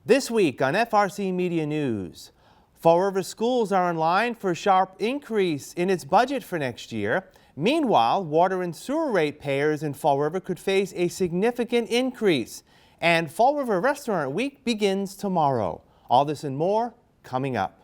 This week on FRC Media News, Fall River schools are in line for a sharp increase in its budget for next year. Meanwhile, water and sewer ratepayers in Fall River could face a significant increase. And Fall River Restaurant Week begins tomorrow. All this and more coming up.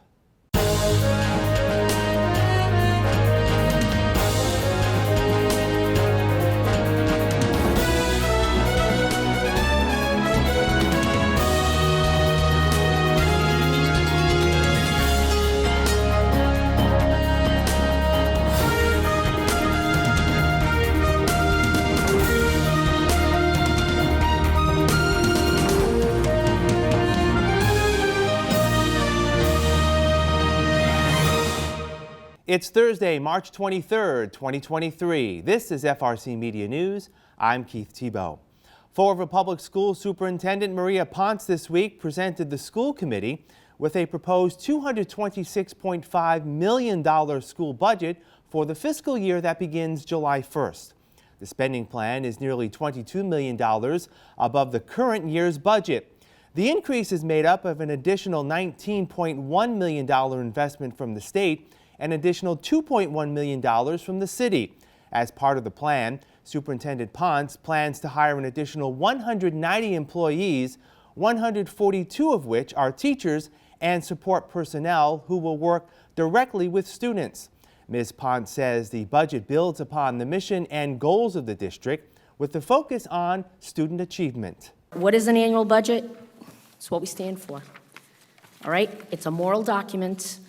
It's Thursday, March 23rd, 2023. This is FRC Media News. I'm Keith Tebow. Fall River Public Schools Superintendent Maria Ponce this week presented the school committee with a proposed $226.5 million school budget for the fiscal year that begins July 1st. The spending plan is nearly $22 million above the current year's budget. The increase is made up of an additional $19.1 million investment from the state and an additional $2.1 million from the city. As part of the plan, Superintendent Ponce plans to hire an additional 190 employees, 142 of which are teachers and support personnel who will work directly with students. Ms. Ponce says the budget builds upon the mission and goals of the district with the focus on student achievement. What is an annual budget? It's what we stand for. All right? It's a moral document.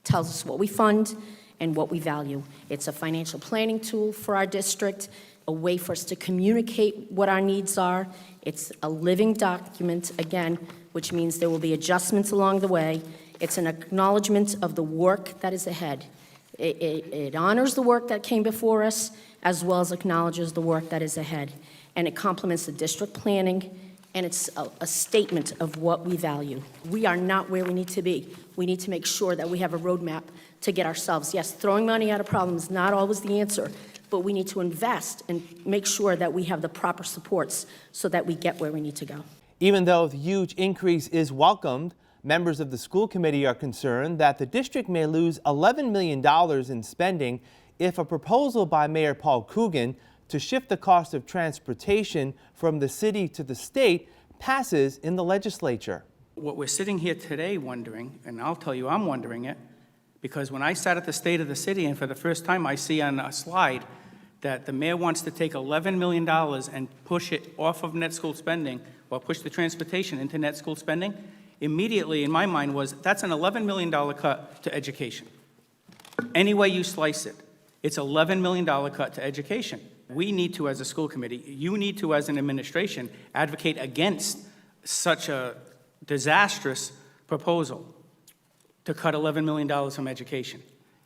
Tells us what we fund and what we value. It's a financial planning tool for our district, a way for us to communicate what our needs are. It's a living document, again, which means there will be adjustments along the way. It's an acknowledgement of the work that is ahead. It honors the work that came before us, as well as acknowledges the work that is ahead. And it complements the district planning, and it's a statement of what we value. We are not where we need to be. We need to make sure that we have a roadmap to get ourselves. Yes, throwing money at a problem is not always the answer, but we need to invest and make sure that we have the proper supports so that we get where we need to go. Even though the huge increase is welcomed, members of the school committee are concerned that the district may lose $11 million in spending if a proposal by Mayor Paul Coogan to shift the cost of transportation from the city to the state passes in the legislature. What we're sitting here today wondering, and I'll tell you I'm wondering it, because when I sat at the State of the City, and for the first time I see on a slide that the mayor wants to take $11 million and push it off of net school spending, or push the transportation into net school spending, immediately in my mind was, that's an $11 million cut to education. Any way you slice it, it's $11 million cut to education. We need to, as a school committee, you need to, as an administration, advocate against such a disastrous proposal to cut $11 million from education.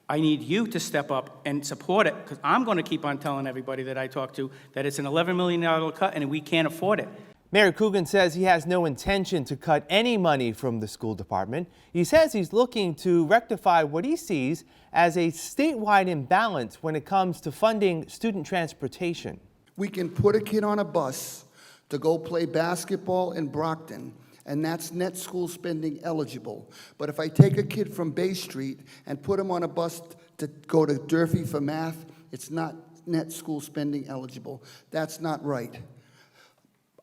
I need you to step up and support it, because I'm going to keep on telling everybody that I talk to that it's an $11 million cut and we can't afford it. Mayor Coogan says he has no intention to cut any money from the school department. He says he's looking to rectify what he sees as a statewide imbalance when it comes to funding student transportation. We can put a kid on a bus to go play basketball in Brockton, and that's net school spending eligible. But if I take a kid from Bay Street and put him on a bus to go to Durfee for math, it's not net school spending eligible. That's not right.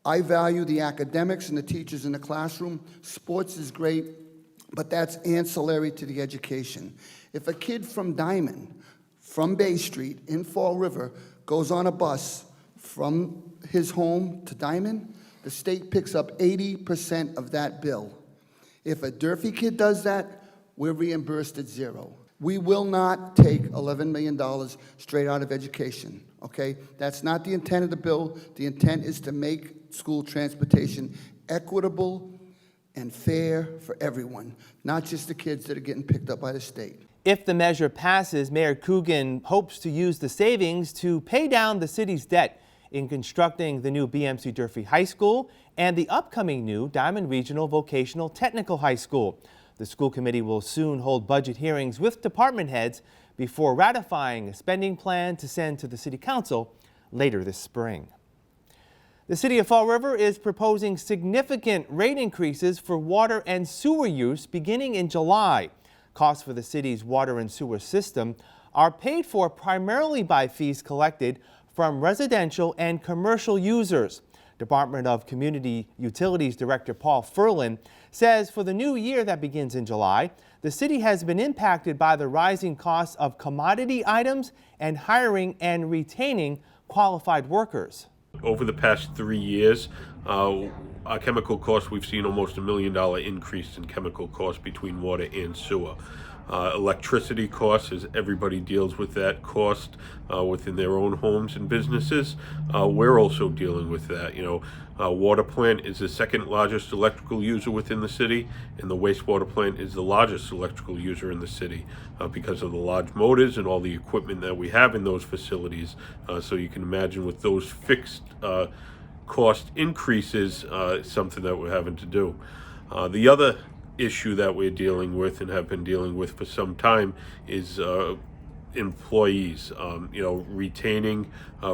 I value the academics and the teachers in the classroom. Sports is great, but that's ancillary to the education. If a kid from Diamond, from Bay Street in Fall River, goes on a bus from his home to Diamond, the state picks up 80% of that bill. If a Durfee kid does that, we're reimbursed at zero. We will not take $11 million straight out of education, okay? That's not the intent of the bill. The intent is to make school transportation equitable and fair for everyone, not just the kids that are getting picked up by the state. If the measure passes, Mayor Coogan hopes to use the savings to pay down the city's debt in constructing the new BMC Durfee High School and the upcoming new Diamond Regional Vocational Technical High School. The school committee will soon hold budget hearings with department heads before ratifying a spending plan to send to the City Council later this spring. The city of Fall River is proposing significant rate increases for water and sewer use beginning in July. Costs for the city's water and sewer system are paid for primarily by fees collected from residential and commercial users. Department of Community Utilities Director Paul Ferlin says for the new year that begins in July, the city has been impacted by the rising costs of commodity items and hiring and retaining qualified workers. Over the past 3 years, our chemical costs, we've seen almost $1 million increase in chemical costs between water and sewer. Electricity costs, as everybody deals with that cost within their own homes and businesses, we're also dealing with that. Water plant is the second largest electrical user within the city, and the wastewater plant is the largest electrical user in the city because of the large motors and all the equipment that we have in those facilities. So you can imagine with those fixed cost increases, something that we're having to do. The other issue that we're dealing with and have been dealing with for some time is employees. Retaining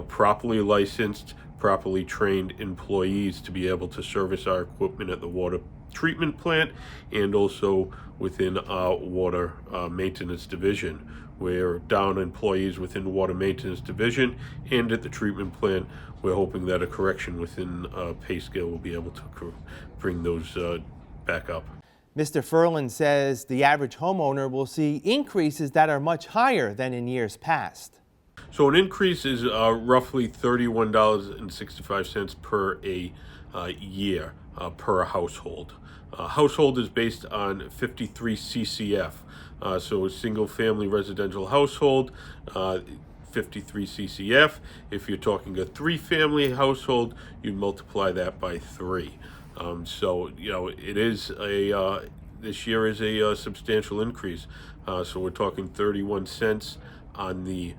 properly licensed, properly trained employees to be able to service our equipment at the water treatment plant and also within our water maintenance division. We're down employees within the water maintenance division and at the treatment plant. We're hoping that a correction within pay scale will be able to bring those back up. Mr. Ferlin says the average homeowner will see increases that are much higher than in years past. So an increase is roughly $31.65 per year per household. Household is based on 53 CCF. So a single family residential household, 53 CCF. If you're talking a 3-family household, you'd multiply that by 3. It is this year is a substantial increase. So we're talking 31 cents on the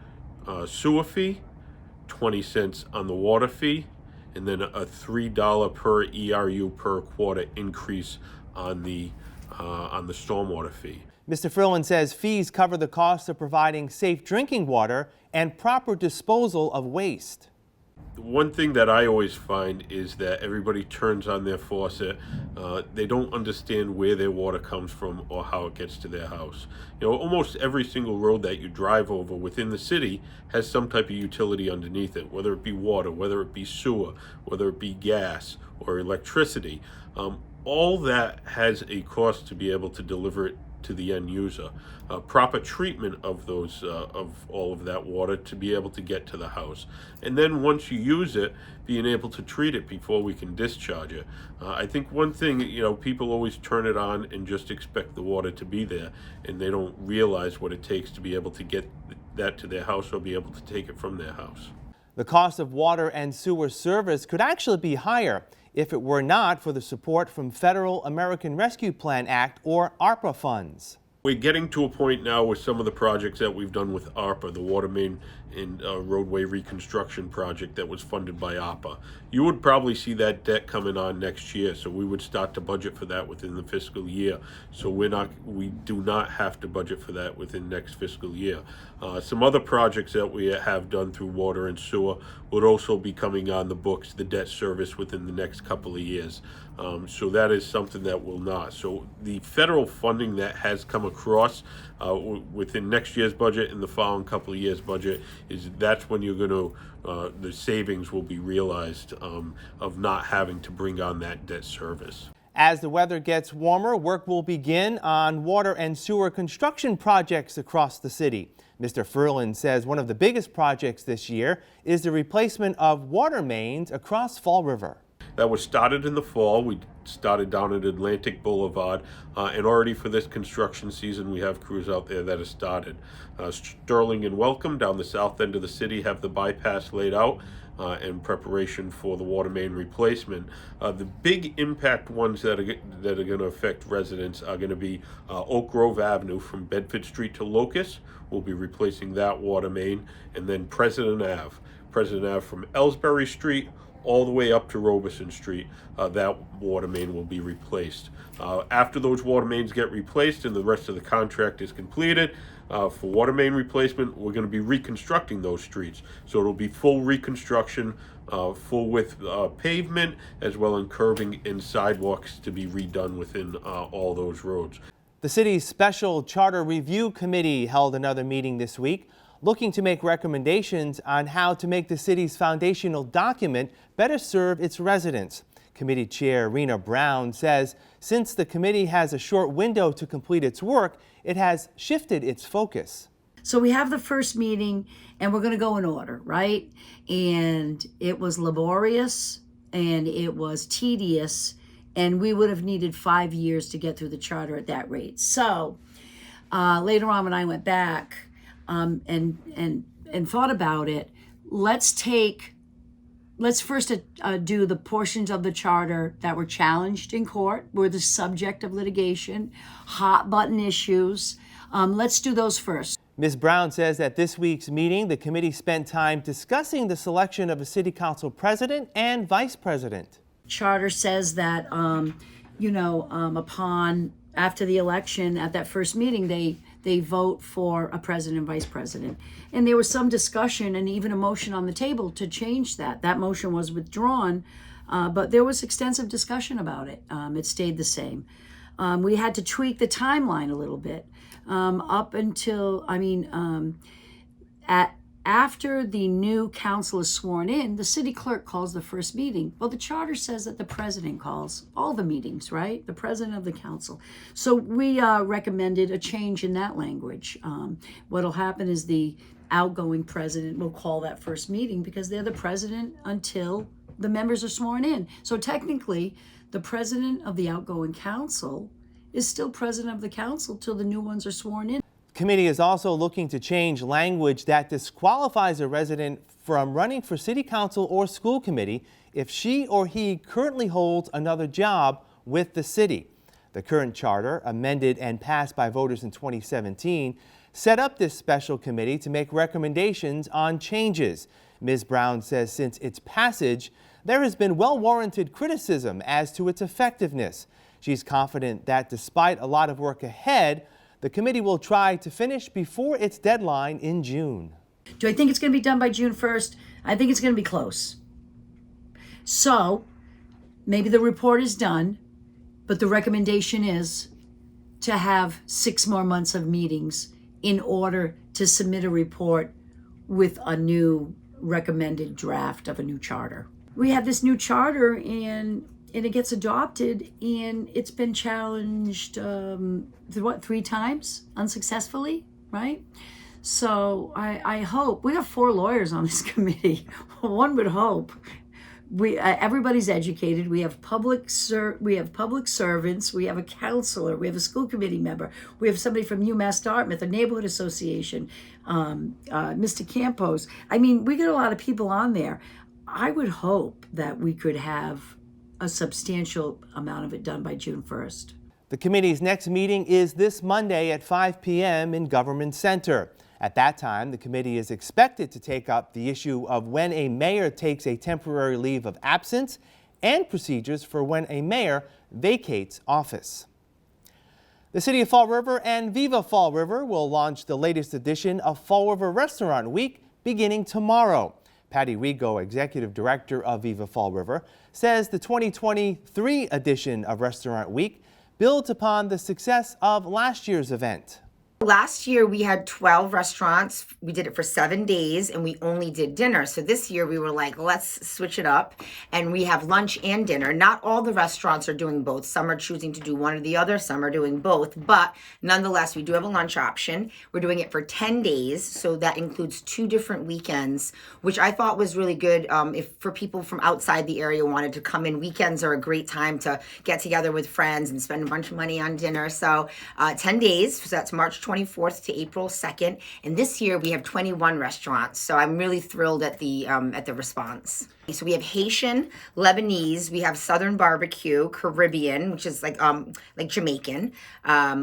sewer fee, 20 cents on the water fee, and then a $3 per ERU per quarter increase on the stormwater fee. Mr. Ferlin says fees cover the cost of providing safe drinking water and proper disposal of waste. One thing that I always find is that everybody turns on their faucet. They don't understand where their water comes from or how it gets to their house. Almost every single road that you drive over within the city has some type of utility underneath it, whether it be water, whether it be sewer, whether it be gas or electricity. All that has a cost to be able to deliver it to the end user. Proper treatment of those of all of that water to be able to get to the house, and then once you use it, being able to treat it before we can discharge it. I think one thing, people always turn it on and just expect the water to be there, and they don't realize what it takes to be able to get that to their house or be able to take it from their house. The cost of water and sewer service could actually be higher if it were not for the support from Federal American Rescue Plan Act or ARPA funds. We're getting to a point now with some of the projects that we've done with ARPA, the water main and roadway reconstruction project that was funded by ARPA. You would probably see that debt coming on next year, so we would start to budget for that within the fiscal year. So we do not have to budget for that within next fiscal year. Some other projects that we have done through water and sewer would also be coming on the books, the debt service within the next couple of years. So that is something that will not. So the federal funding that has come across within next year's budget and the following couple of years' budget that's when you're going to the savings will be realized of not having to bring on that debt service. As the weather gets warmer, work will begin on water and sewer construction projects across the city. Mr. Ferlin says one of the biggest projects this year is the replacement of water mains across Fall River. That was started in the fall. We started down at Atlantic Boulevard, and already for this construction season, we have crews out there that have started. Sterling and Welcome down the south end of the city have the bypass laid out in preparation for the water main replacement. The big impact ones that are going to affect residents are going to be Oak Grove Avenue from Bedford Street to Locust. We'll be replacing that water main, and then President Ave from Ellsbury Street all the way up to Robeson Street, that water main will be replaced. After those water mains get replaced and the rest of the contract is completed, for water main replacement, we're going to be reconstructing those streets. So it'll be full reconstruction, full width pavement, as well as curbing and sidewalks to be redone within all those roads. The city's Special Charter Review Committee held another meeting this week, looking to make recommendations on how to make the city's foundational document better serve its residents. Committee Chair Rena Brown says since the committee has a short window to complete its work, it has shifted its focus. So we have the first meeting and we're going to go in order, right? And it was laborious and it was tedious, and we would have needed 5 years to get through the charter at that rate. So later on when I went back and thought about it, let's first do the portions of the charter that were challenged in court, were the subject of litigation, hot button issues. Let's do those first. Ms. Brown says at this week's meeting, the committee spent time discussing the selection of a city council president and vice president. Charter says that, after the election, at that first meeting, they vote for a president and vice president. And there was some discussion and even a motion on the table to change that. That motion was withdrawn, but there was extensive discussion about it. It stayed the same. We had to tweak the timeline a little bit up until, after the new council is sworn in, the city clerk calls the first meeting. Well, the charter says that the president calls all the meetings, right? The president of the council. So we recommended a change in that language. What'll happen is the outgoing president will call that first meeting because they're the president until the members are sworn in. So technically, the president of the outgoing council is still president of the council till the new ones are sworn in. The committee is also looking to change language that disqualifies a resident from running for city council or school committee if she or he currently holds another job with the city. The current charter, amended and passed by voters in 2017, set up this special committee to make recommendations on changes. Ms. Brown says since its passage, there has been well-warranted criticism as to its effectiveness. She's confident that despite a lot of work ahead, the committee will try to finish before its deadline in June. Do I think it's going to be done by June 1st? I think it's going to be close. So maybe the report is done, but the recommendation is to have 6 more months of meetings in order to submit a report with a new recommended draft of a new charter. We have this new charter and it gets adopted, and it's been challenged, 3 times unsuccessfully, right? So I hope, we have 4 lawyers on this committee. One would hope. Everybody's educated. We have public servants. We have a counselor. We have a school committee member. We have somebody from UMass Dartmouth, a neighborhood association, Mr. Campos. We get a lot of people on there. I would hope that we could have a substantial amount of it done by June 1st. The committee's next meeting is this Monday at 5 p.m. in Government Center. At that time, the committee is expected to take up the issue of when a mayor takes a temporary leave of absence and procedures for when a mayor vacates office. The City of Fall River and Viva Fall River will launch the latest edition of Fall River Restaurant Week beginning tomorrow. Patty Rigo, Executive Director of Viva Fall River, says the 2023 edition of Restaurant Week builds upon the success of last year's event. Last year we had 12 restaurants. We did it for 7 days and we only did dinner. So this year we were like, let's switch it up, and we have lunch and dinner. Not all the restaurants are doing both. Some are choosing to do one or the other. Some are doing both. But nonetheless, we do have a lunch option. We're doing it for 10 days. So that includes 2 different weekends, which I thought was really good if for people from outside the area wanted to come in. Weekends are a great time to get together with friends and spend a bunch of money on dinner. So 10 days, so that's March 24th to April 2nd. And this year we have 21 restaurants. So I'm really thrilled at the response. So we have Haitian, Lebanese, we have Southern barbecue, Caribbean, which is like Jamaican.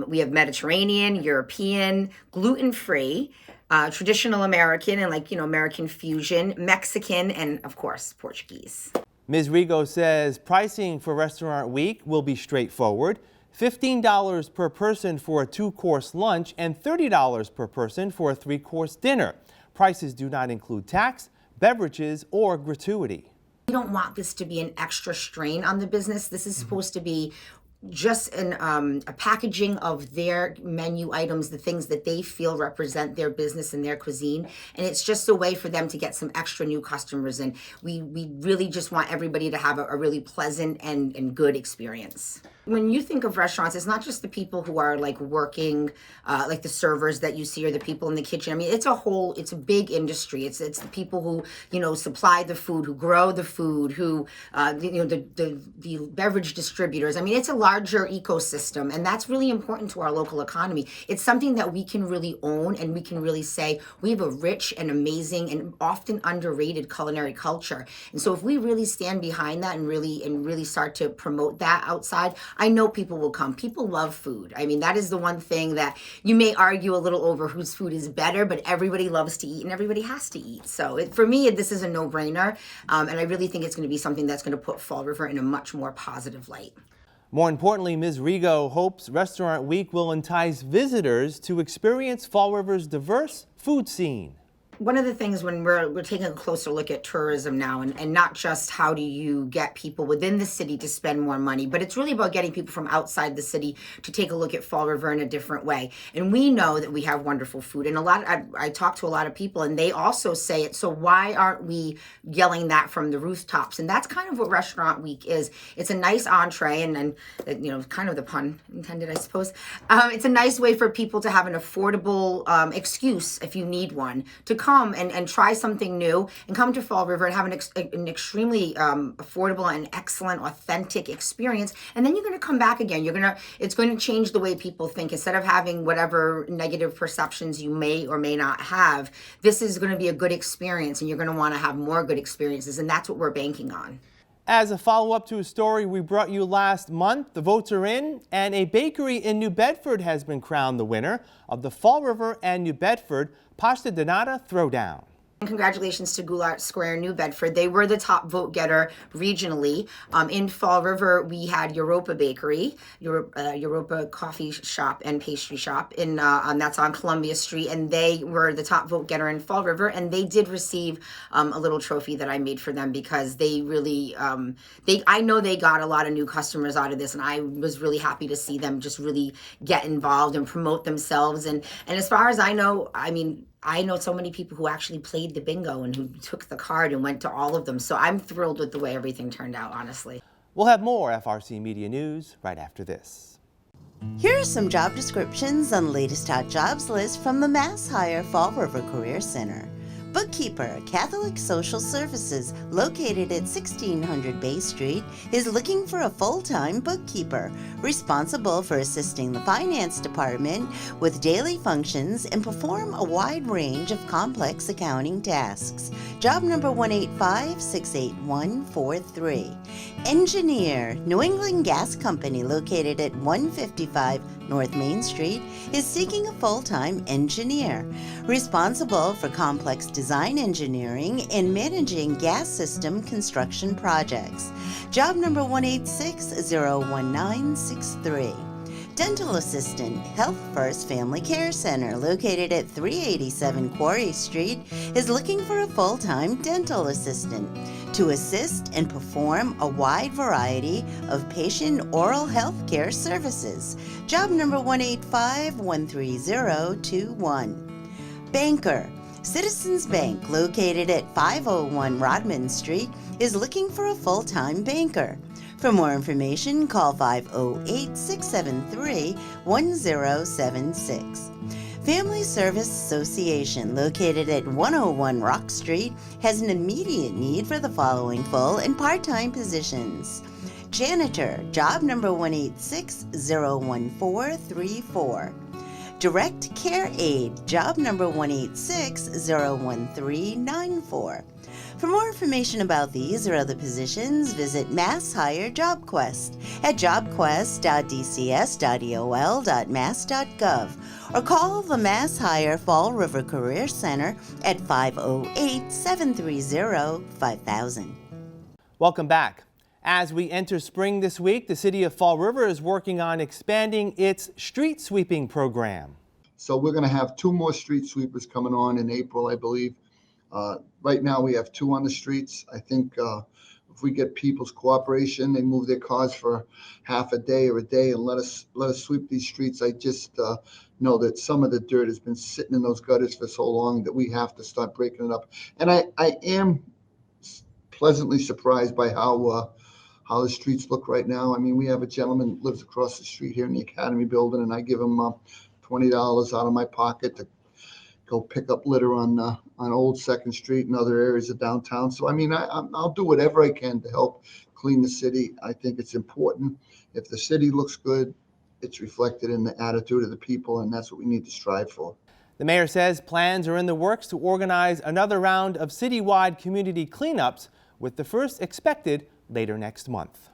We have Mediterranean, European, gluten-free, traditional American and American fusion, Mexican, and of course, Portuguese. Ms. Rigo says pricing for Restaurant Week will be straightforward. $15 per person for a 2-course lunch and $30 per person for a 3-course dinner. Prices do not include tax, beverages, or gratuity. We don't want this to be an extra strain on the business. This is supposed to be just a packaging of their menu items, the things that they feel represent their business and their cuisine. And it's just a way for them to get some extra new customers. And we really just want everybody to have a really pleasant and good experience. When you think of restaurants, it's not just the people who are like working, like the servers that you see or the people in the kitchen. I mean, it's a big industry. It's the people who, supply the food, who grow the food, who, the beverage distributors. I mean, it's a larger ecosystem, and that's really important to our local economy. It's something that we can really own, and we can really say we have a rich and amazing and often underrated culinary culture. And so if we really stand behind that and really start to promote that outside, I know people will come. People love food. I mean, that is the one thing that you may argue a little over whose food is better, but everybody loves to eat and everybody has to eat. So for me, this is a no-brainer, and I really think it's going to be something that's going to put Fall River in a much more positive light. More importantly, Ms. Rigo hopes Restaurant Week will entice visitors to experience Fall River's diverse food scene. One of the things when we're taking a closer look at tourism now, and not just how do you get people within the city to spend more money, but it's really about getting people from outside the city to take a look at Fall River in a different way. And we know that we have wonderful food, and I talk to a lot of people, and they also say it. So why aren't we yelling that from the rooftops? And that's kind of what Restaurant Week is. It's a nice entree, and kind of the pun intended, I suppose. It's a nice way for people to have an affordable excuse, if you need one, to come and try something new and come to Fall River and have an extremely affordable and excellent, authentic experience. And then you're going to come back again. It's going to change the way people think. Instead of having whatever negative perceptions you may or may not have, this is going to be a good experience, and you're going to want to have more good experiences. And that's what we're banking on. As a follow-up to a story we brought you last month, the votes are in, and a bakery in New Bedford has been crowned the winner of the Fall River and New Bedford Pasta Donata Throwdown. Congratulations to Goulart Square, New Bedford. They were the top vote getter regionally. In Fall River, we had Europa Bakery, Europa Coffee Shop and Pastry Shop, that's on Columbia Street, and they were the top vote getter in Fall River, and they did receive a little trophy that I made for them because they really, I know they got a lot of new customers out of this, and I was really happy to see them just really get involved and promote themselves. And as far as I know, I know so many people who actually played the bingo and who took the card and went to all of them. So I'm thrilled with the way everything turned out, honestly. We'll have more FRC Media News right after this. Here are some job descriptions on the latest hot jobs list from the Mass Hire Fall River Career Center. Bookkeeper, Catholic Social Services, located at 1600 Bay Street, is looking for a full-time bookkeeper, responsible for assisting the finance department with daily functions and perform a wide range of complex accounting tasks. Job number 185-68143. Engineer, New England Gas Company, located at 155 North Main Street, is seeking a full-time engineer, responsible for complex design engineering and managing gas system construction projects. Job number 186-01963. Dental Assistant, Health First Family Care Center, located at 387 Quarry Street, is looking for a full-time dental assistant to assist and perform a wide variety of patient oral health care services. Job number 185-13021. Banker, Citizens Bank, located at 501 Rodman Street, is looking for a full-time banker. For more information, call 508-673-1076. Family Service Association, located at 101 Rock Street, has an immediate need for the following full and part-time positions. Janitor, job number 186-01434. Direct Care Aide, job number 186-01394. For more information about these or other positions, visit Mass Hire JobQuest at jobquest.dcs.eol.mass.gov or call the Mass Hire Fall River Career Center at 508-730-5000. Welcome back. As we enter spring this week, the city of Fall River is working on expanding its street sweeping program. So we're going to have 2 more street sweepers coming on in April, I believe. Right now, we have 2 on the streets. I think if we get people's cooperation, they move their cars for half a day or a day and let us sweep these streets. I just know that some of the dirt has been sitting in those gutters for so long that we have to start breaking it up. And I am pleasantly surprised by how the streets look right now. I mean, we have a gentleman that lives across the street here in the Academy building, and I give him $20 out of my pocket to go pick up litter on Old 2nd Street and other areas of downtown. So, I mean, I'll do whatever I can to help clean the city. I think it's important. If the city looks good, it's reflected in the attitude of the people, and that's what we need to strive for. The mayor says plans are in the works to organize another round of citywide community cleanups, with the first expected later next month.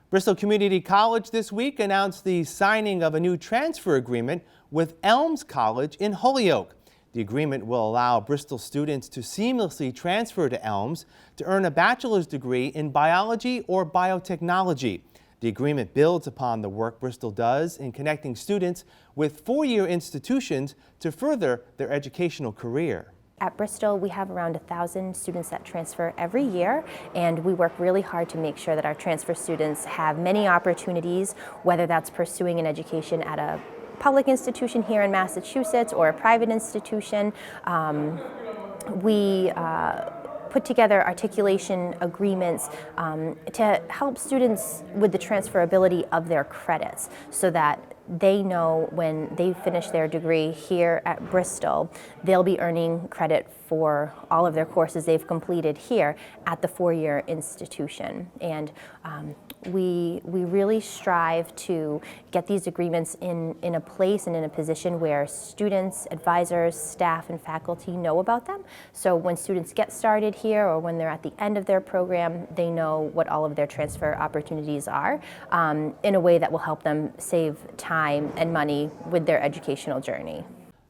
Bristol Community College this week announced the signing of a new transfer agreement with Elms College in Holyoke. The agreement will allow Bristol students to seamlessly transfer to Elms to earn a bachelor's degree in biology or biotechnology. The agreement builds upon the work Bristol does in connecting students with 4-year institutions to further their educational career. At Bristol, we have around 1,000 students that transfer every year, and we work really hard to make sure that our transfer students have many opportunities, whether that's pursuing an education at a public institution here in Massachusetts or a private institution. We put together articulation agreements to help students with the transferability of their credits so that they know when they finish their degree here at Bristol, they'll be earning credit for all of their courses they've completed here at the 4-year institution. And we really strive to get these agreements in a place and in a position where students, advisors, staff, and faculty know about them. So when students get started here or when they're at the end of their program, they know what all of their transfer opportunities are in a way that will help them save time and money with their educational journey.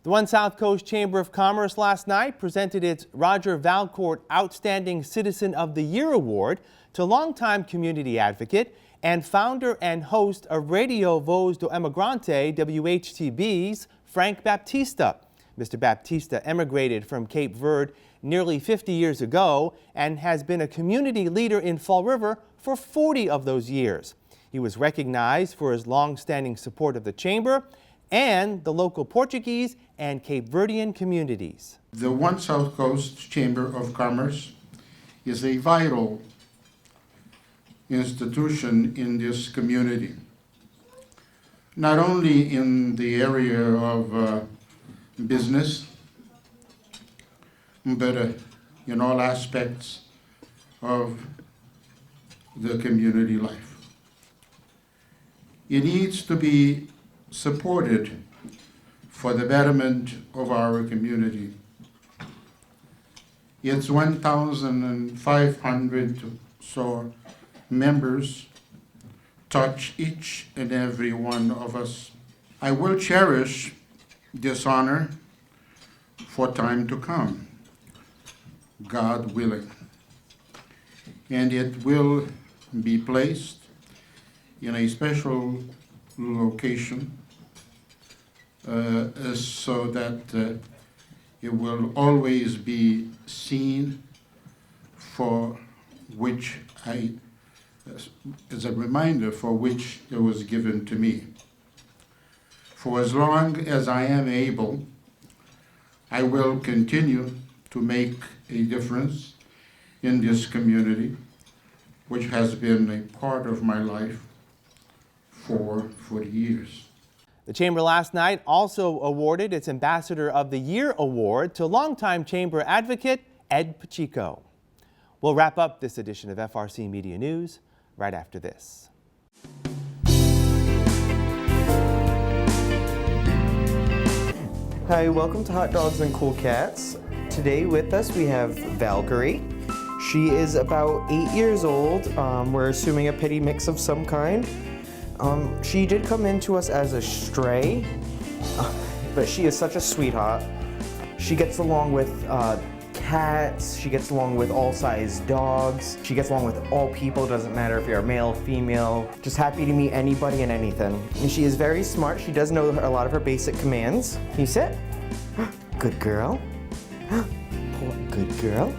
The One South Coast Chamber of Commerce last night presented its Roger Valcourt Outstanding Citizen of the Year Award to longtime community advocate and founder and host of Radio Voz do Emigrante, WHTB's Frank Baptista. Mr. Baptista emigrated from Cape Verde nearly 50 years ago and has been a community leader in Fall River for 40 of those years. He was recognized for his long-standing support of the Chamber and the local Portuguese and Cape Verdean communities. The One South Coast Chamber of Commerce is a vital institution in this community, not only in the area of business, but in all aspects of the community life. It needs to be supported for the betterment of our community. Its 1,500 so members touch each and every one of us. I will cherish this honor for time to come, God willing, and it will be placed in a special location so that it will always be seen for which as a reminder for which it was given to me. For as long as I am able, I will continue to make a difference in this community, which has been a part of my life for 40 years. The Chamber last night also awarded its Ambassador of the Year award to longtime Chamber advocate Ed Pacheco. We'll wrap up this edition of FRC Media News right after this. Hi, welcome to Hot Dogs and Cool Cats. Today with us we have Valkyrie. She is about 8 years old. We're assuming a pitty mix of some kind. She did come into us as a stray, but she is such a sweetheart. She gets along with cats. She gets along with all size dogs. She gets along with all people. Doesn't matter if you're male, female. Just happy to meet anybody and anything. And she is very smart. She does know a lot of her basic commands. Can you sit? Good girl. Good girl.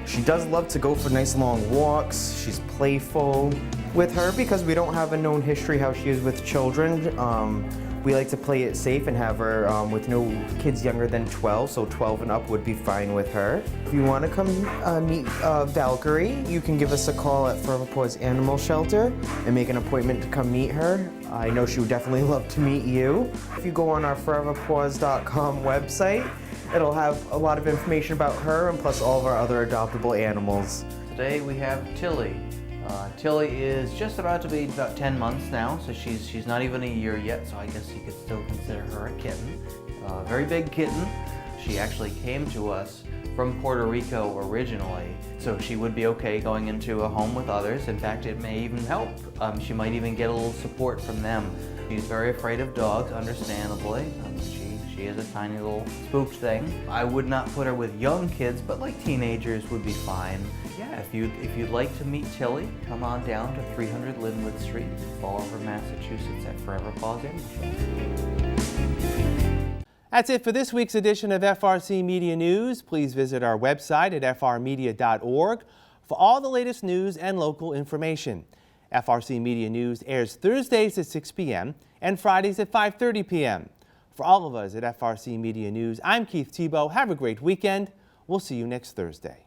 She does love to go for nice long walks. She's playful. With her, because we don't have a known history how she is with children, we like to play it safe and have her with no kids younger than 12, so 12 and up would be fine with her. If you want to come meet Valkyrie, you can give us a call at Forever Paws Animal Shelter and make an appointment to come meet her. I know she would definitely love to meet you. If you go on our foreverpaws.com website, it'll have a lot of information about her and plus all of our other adoptable animals. Today we have Tilly. Tilly is just about to be about 10 months now, so she's not even a year yet, so I guess you could still consider her a kitten. Very big kitten. She actually came to us from Puerto Rico originally, so she would be okay going into a home with others. In fact, it may even help. She might even get a little support from them. She's very afraid of dogs, understandably. She is a tiny little spooked thing. I would not put her with young kids, but like teenagers would be fine. Yeah, if you'd like to meet Tilly, come on down to 300 Linwood Street, Fall River, Massachusetts at Forever Paws Animal Shelter. That's it for this week's edition of FRC Media News. Please visit our website at frmedia.org for all the latest news and local information. FRC Media News airs Thursdays at 6 p.m. and Fridays at 5:30 p.m. For all of us at FRC Media News, I'm Keith Tebow. Have a great weekend. We'll see you next Thursday.